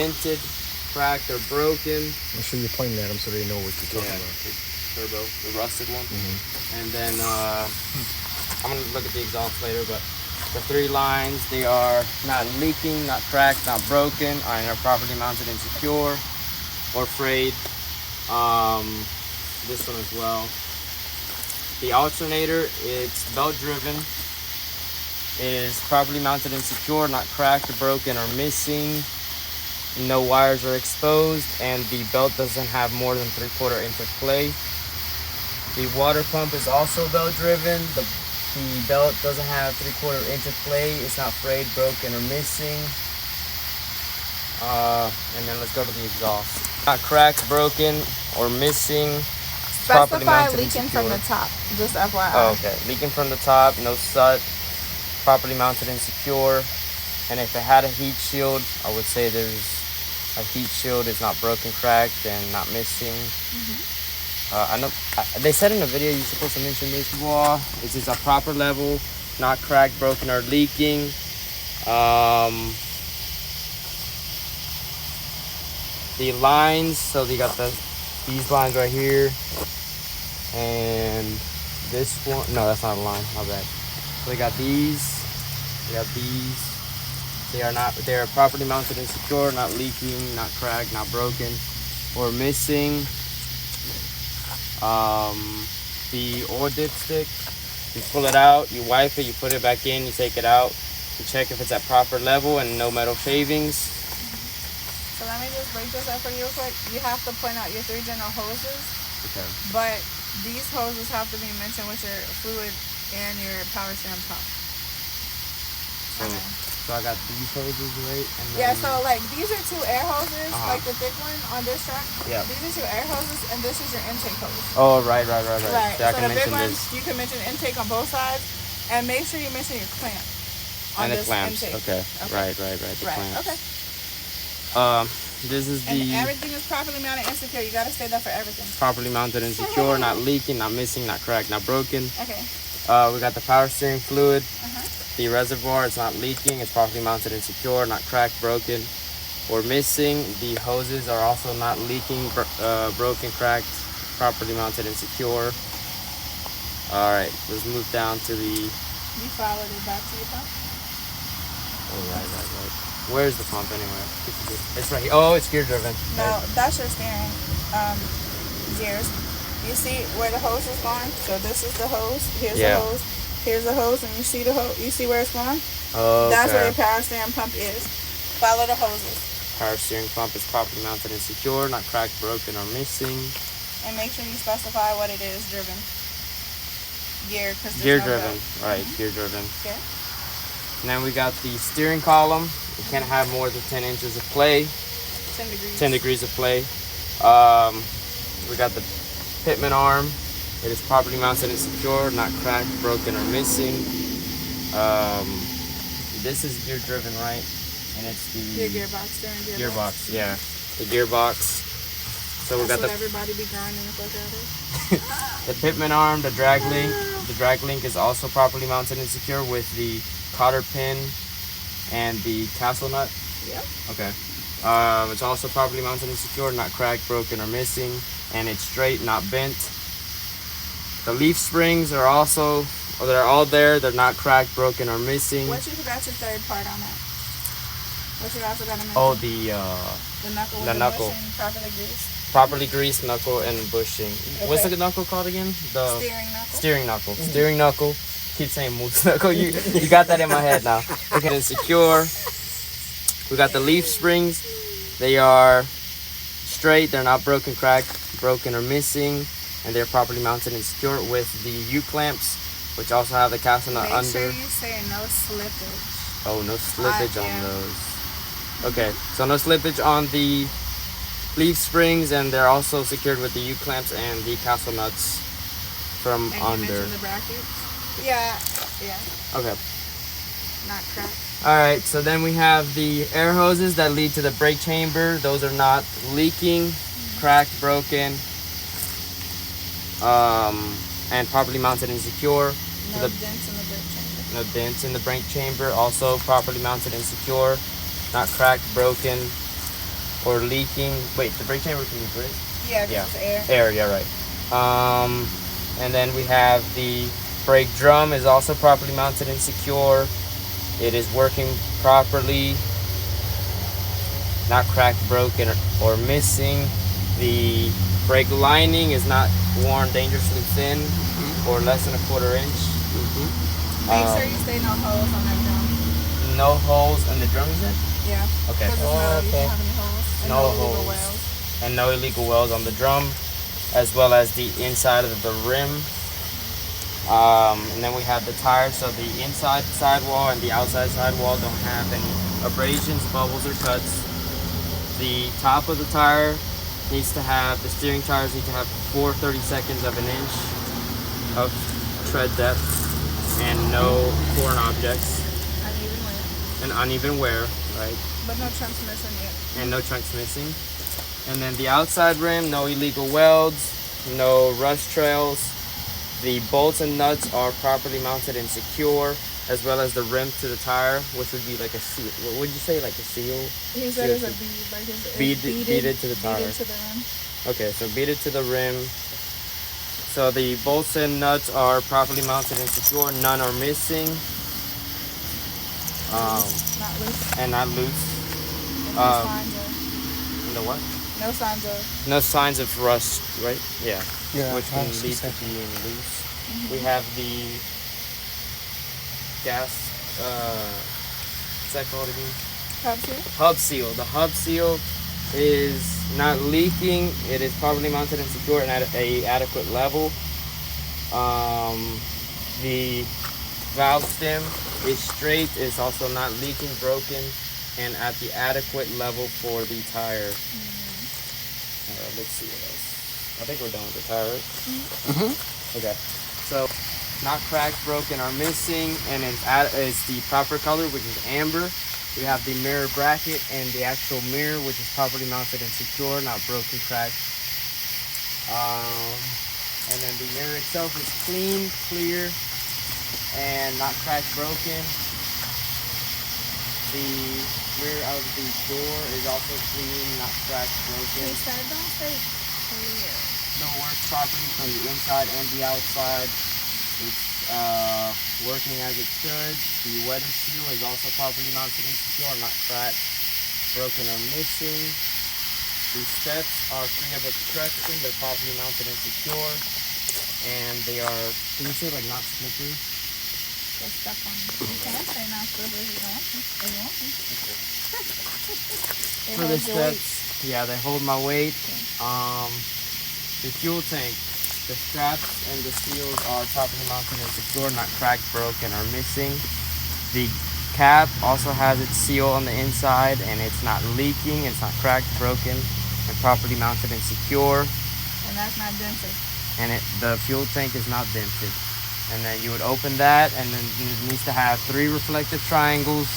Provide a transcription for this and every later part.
dented, cracked, or broken. Make sure you're pointing at them so they know what you're talking about. Turbo, the rusted one. And then I'm gonna look at the exhaust later, but the 3 lines, they are not leaking, not cracked, not broken, and are properly mounted and secure or frayed. This one as well. The alternator, it's belt driven. It is properly mounted and secure, not cracked, broken, or missing. No wires are exposed, and the belt doesn't have more than 3/4 inch of play. The water pump is also belt driven. The belt doesn't have 3/4 inch of play. It's not frayed, broken, or missing. And then let's go to the exhaust. Not cracked, broken, or missing. Specify leaking from the top, just FYI. Oh, okay. Leaking from the top, no soot, properly mounted and secure. And if it had a heat shield, I would say there's a heat shield. It's not broken, cracked, and not missing. I know they said in the video you're supposed to mention this. This is a proper level, not cracked, broken, or leaking. The lines, so they got these lines right here, and this one. No, that's not a line. My bad. So they got these. They got these. They are properly mounted and secure, not leaking, not cracked, not broken, or missing. The oil dipstick, you pull it out, you wipe it, you put it back in, you take it out, you check if it's at proper level and no metal shavings. So let me just break this up for you real quick. You have to point out your 3 general hoses. Okay. But these hoses have to be mentioned with your fluid and your power stand pump. So I got these hoses, right? And yeah, so like these are 2 air hoses, like the thick one on this truck. Yeah. These are 2 air hoses, and this is your intake hose. Oh, right. Right. So the big ones, you can mention intake on both sides, and make sure you mention your clamp. And the clamps. Intake. Okay. Right. The clamps. Okay. This is and everything is properly mounted and secure. You gotta say that for everything. Properly mounted and secure, not leaking, not missing, not cracked, not broken. Okay. We got the power steering fluid. The reservoir is not leaking. It's properly mounted and secure, not cracked, broken, or missing. The hoses are also not leaking, broken, cracked, properly mounted and secure. All right, let's move down to the. You followed it back to your pump. Oh, right. Where's the pump anyway? It's right here. Oh, it's gear driven. No, that's your steering gears. You see where the hose is going? So this is the hose. Here's the hose. Here's the hose, and you see the hose. You see where it's going? Oh, okay. That's where your power steering pump is. Follow the hoses. Power steering pump is properly mounted and secure, not cracked, broken, or missing. And make sure you specify what it is driven. Gear, because gear driven, right? Gear driven. Okay. And then we got the steering column. You can't have more than 10 inches of play. 10 degrees. 10 degrees of play. We got the pitman arm. It is properly mounted and secure, not cracked, broken, or missing. This is gear driven, right? And it's the your gearbox, steering gearbox. Yeah, the gearbox. So we got what the everybody be grinding the fuck out of. the pitman arm, the drag link. The drag link is also properly mounted and secure with the cotter pin and the castle nut. Yep. Okay. It's also properly mounted and secure, not cracked, broken, or missing, and it's straight, not bent. The leaf springs are also, they're all there. They're not cracked, broken, or missing. What you forgot your third part on that? What you also got to mention? Oh, the knuckle. The knuckle. Bushing, properly greased. Properly greased knuckle and bushing. Okay. What's the knuckle called again? The steering knuckle. Steering knuckle. Keep saying moose knuckle. You got that in my head now. Okay, and secure. We got the leaf springs. They are straight. They're not broken, cracked, broken, or missing. And they're properly mounted and secure with the U-clamps, which also have the castle nut under. Make sure you say no slippage. Oh, no slippage on those. Okay, so no slippage on the leaf springs, and they're also secured with the U-clamps and the castle nuts from and under. You mentioned the brackets? Yeah. Okay. Not cracked. All right, so then we have the air hoses that lead to the brake chamber. Those are not leaking, cracked, broken, and properly mounted and secure. No dents in the brake chamber. No dents in the brake chamber. Also properly mounted and secure, not cracked, broken, or leaking. Wait, the brake chamber can be brake? Yeah, Yeah. it's air. Air, yeah, right. And then we have the brake drum is also properly mounted and secure. It is working properly, not cracked, broken, or missing. The brake lining is not worn dangerously thin or less than a 1/4 inch. Make sure you stay no holes on that drum. No holes in the drum, you said? Yeah. Okay. You don't have any holes. And No illegal holes. welds. And no illegal welds on the drum, as well as the inside of the rim. And then we have the tires, so the inside sidewall and the outside sidewall don't have any abrasions, bubbles, or cuts. The top of the tire needs to have, the steering tires need to have 4 32nds of an inch of tread depth and no foreign objects Uneven wear. and uneven wear, right? But no chunks missing yet. And no chunks missing. And then the outside rim, no illegal welds, no rust trails. The bolts and nuts are properly mounted and secure, as well as the rim to the tire, which would be like a seal. What would you say, like a seal? He said it's a bead, like it's Beaded to the tire. Beaded to the rim. Okay, so beaded to the rim. So the bolts and nuts are properly mounted and secure. None are missing. Not loose. And not loose. And no signs of. And the what? No signs of. No signs of rust, right? Yeah. Yeah, Which can that's lead to exactly. being loose. We have the gas, what's that called again? Hub seal? Hub seal. The hub seal is not leaking. It is properly mounted and secure and at a adequate level. The valve stem is straight. It's also not leaking, broken, and at the adequate level for the tire. Let's see what else. I think we're done with the tire, right? Okay. So, not cracked, broken, or missing, and it's the proper color, which is amber. We have the mirror bracket and the actual mirror, which is properly mounted and secure, not broken, cracked. And then the mirror itself is clean, clear, and not cracked, broken. The rear of the door is also clean, not cracked, broken. He said don't say clear. Door works properly from the inside and the outside. It's working as it should. The weather seal is also properly mounted and secure, not cracked, broken, or missing. The steps are free of obstruction. They're properly mounted and secure. And they are, can you say like not slippery? Just stuck on it. You can't say not slippery if you don't want to. If you want to. They For the hold your weight. steps, yeah, they hold my weight. The fuel tank, the straps and the seals are properly mounted and secure, not cracked, broken, or missing. The cap also has its seal on the inside and it's not leaking, it's not cracked, broken, and properly mounted and secure. And that's not dented. And the fuel tank is not dented. And then you would open that, and then it needs to have 3 reflective triangles.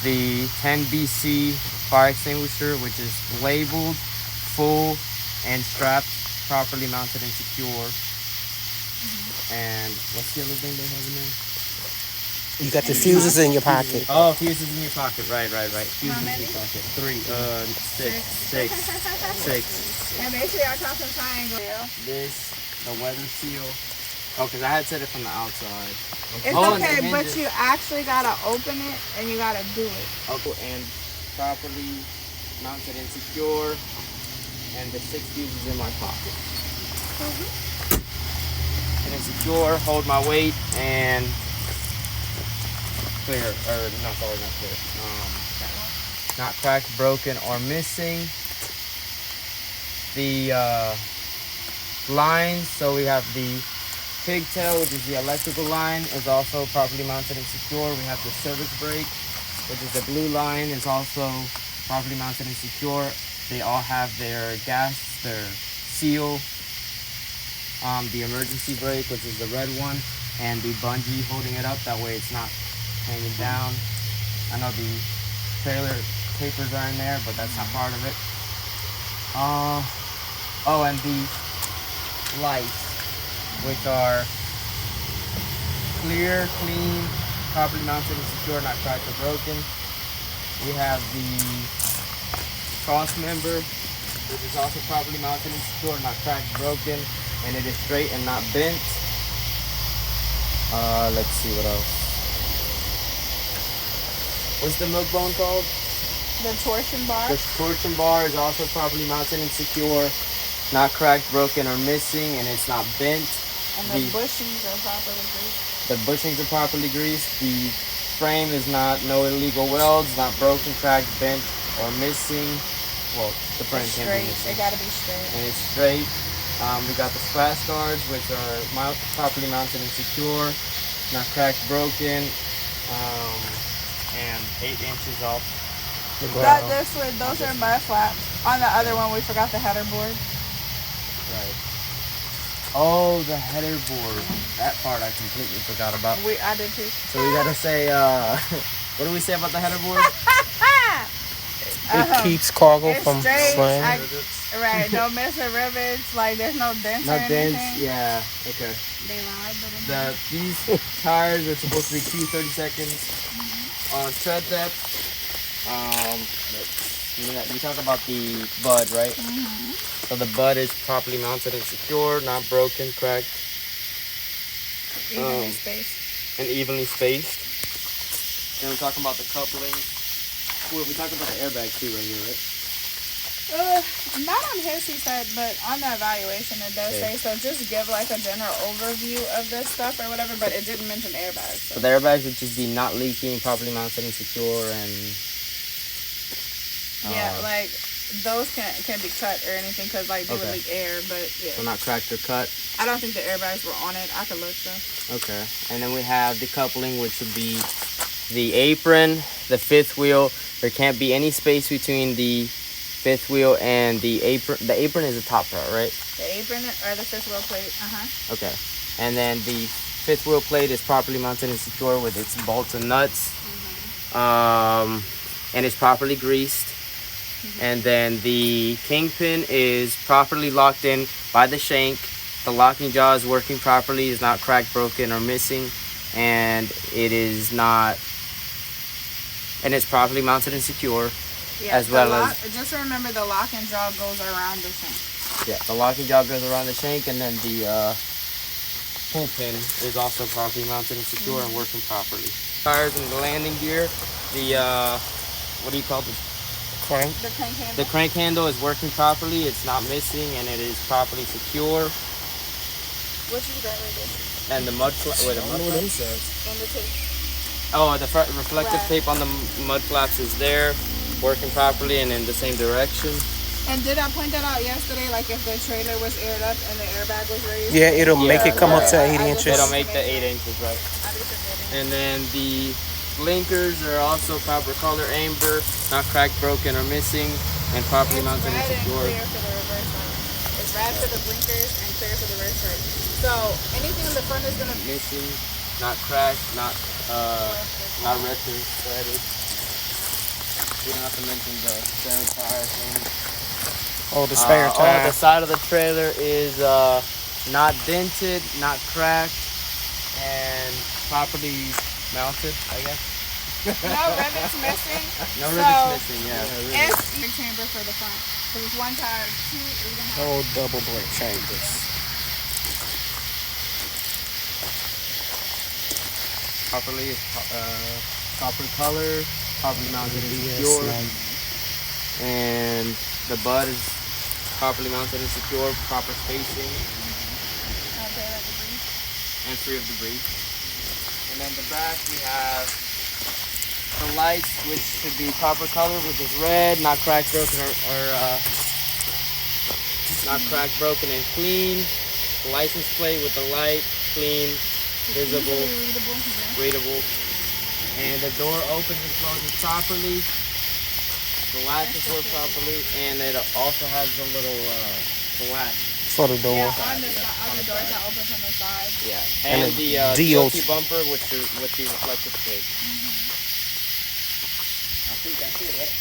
The 10 BC fire extinguisher, which is labeled, full, and strapped, properly mounted and secure. And what's the other thing they have in there? You got the fuses in your pocket. Oh, fuses in your pocket. Right. Fuses in your pocket. 6. And make sure y'all talking triangle. This, the weather seal. Oh, because I had said it from the outside. It's Oh, and the okay, but hinges. you actually gotta open it and you gotta do it. And properly mounted and secure. And the 6 fuses in my pocket. And it's secure, hold my weight, and clear, or not clear. Not cracked, broken, or missing. The lines, so we have the pigtail, which is the electrical line, is also properly mounted and secure. We have the service brake, which is the blue line, is also properly mounted and secure. They all have their gas, their seal, the emergency brake, which is the red one, and the bungee holding it up. That way it's not hanging down. I know the trailer papers are in there, but that's not part of it. Oh, and the lights, which are clear, clean, properly mounted and secure, not cracked or broken. We have the cross member, which is also properly mounted and secure, not cracked, broken, and it is straight and not bent. Let's see what else. What's the milk bone called? The torsion bar. The torsion bar is also properly mounted and secure, not cracked, broken, or missing, and it's not bent. And the bushings are properly greased. The bushings are properly greased. The frame is no illegal welds, not broken, cracked, bent, or missing. Well, the frame can't be missing. It gotta be straight. And it's straight. We got the splash guards, which are properly mounted and secure, not cracked, broken, and 8 inches off the ground. Those are mud flaps. On the other one, we forgot the header board. Right. Oh, the header board. That part I completely forgot about. I did too. So we gotta say, what do we say about the header board? It keeps cargo from flying. Right, don't miss the rivets. Like there's no dents or anything. Yeah. Okay. They lied, these tires are supposed to be Q30 seconds on tread depth. We talked about the bud, right? So the bud is properly mounted and secure, not broken, cracked, evenly spaced, and evenly spaced. Then we're talking about the coupling. Well, we talked about the airbag too right here, right? Not on his, he said, but on the evaluation it does say so. Just give like a general overview of this stuff or whatever, but it didn't mention airbags. So the airbags would just be not leaking, properly mounted and secure, and like those can be cut or anything because like they would leak air, but so not cracked or cut. I don't think the airbags were on it. I could look though. Okay, and then we have the coupling, which would be the apron, the fifth wheel. There can't be any space between the fifth wheel and the apron. The apron is the top part, right? The apron or the fifth wheel plate. Okay, and then the fifth wheel plate is properly mounted and secure with its bolts and nuts, and it's properly greased. And then the kingpin is properly locked in by the shank. The locking jaw is working properly, is not cracked, broken, or missing, and it's properly mounted and secure. Yeah, as well as just remember the locking jaw goes around the shank. Yeah, the locking jaw goes around the shank, and then the pull pin is also properly mounted and secure and working properly. Tires and the landing gear, what do you call it? Crank. The crank handle. The crank handle is working properly. It's not missing, and it is properly secure. What you got right there? And the mud flaps. Wait, the mud flaps. And the tape. Oh, the reflective tape on the mud flaps is there, working properly and in the same direction. And did I point that out yesterday? Like if the trailer was aired up and the airbag was raised? Yeah, it'll make it come up to 8 inches. It'll make the 8 inches, right? And then the blinkers are also proper color, amber, not cracked, broken, or missing, and properly mounted and secure. Clear for the reverse light. It's red for the blinkers and clear for the reverse light. So anything in the front is gonna be missing, not cracked, not retro threaded. We don't have to mention the spare tire thing. Oh, the spare tire. The side of the trailer is not dented, not cracked, and properly mounted, I guess. No rivets missing. No rivets missing, yeah. It's the chamber for the front. So it's one tire, Oh, double brake chambers. Properly, proper color, properly mounted and secure. And the bud is properly mounted and secure, proper spacing. And free of debris. And then the back we have the lights, which should be proper color, which is red, not cracked, broken, or not cracked, broken, and clean. The license plate with the light, clean, visible, readable. And the door opens and closes properly. The latches work properly, and it also has the little latch for the door. Yeah, on the doors that open from the side. Yeah, and the DOT bumper with the reflective tape. I think that's it, right?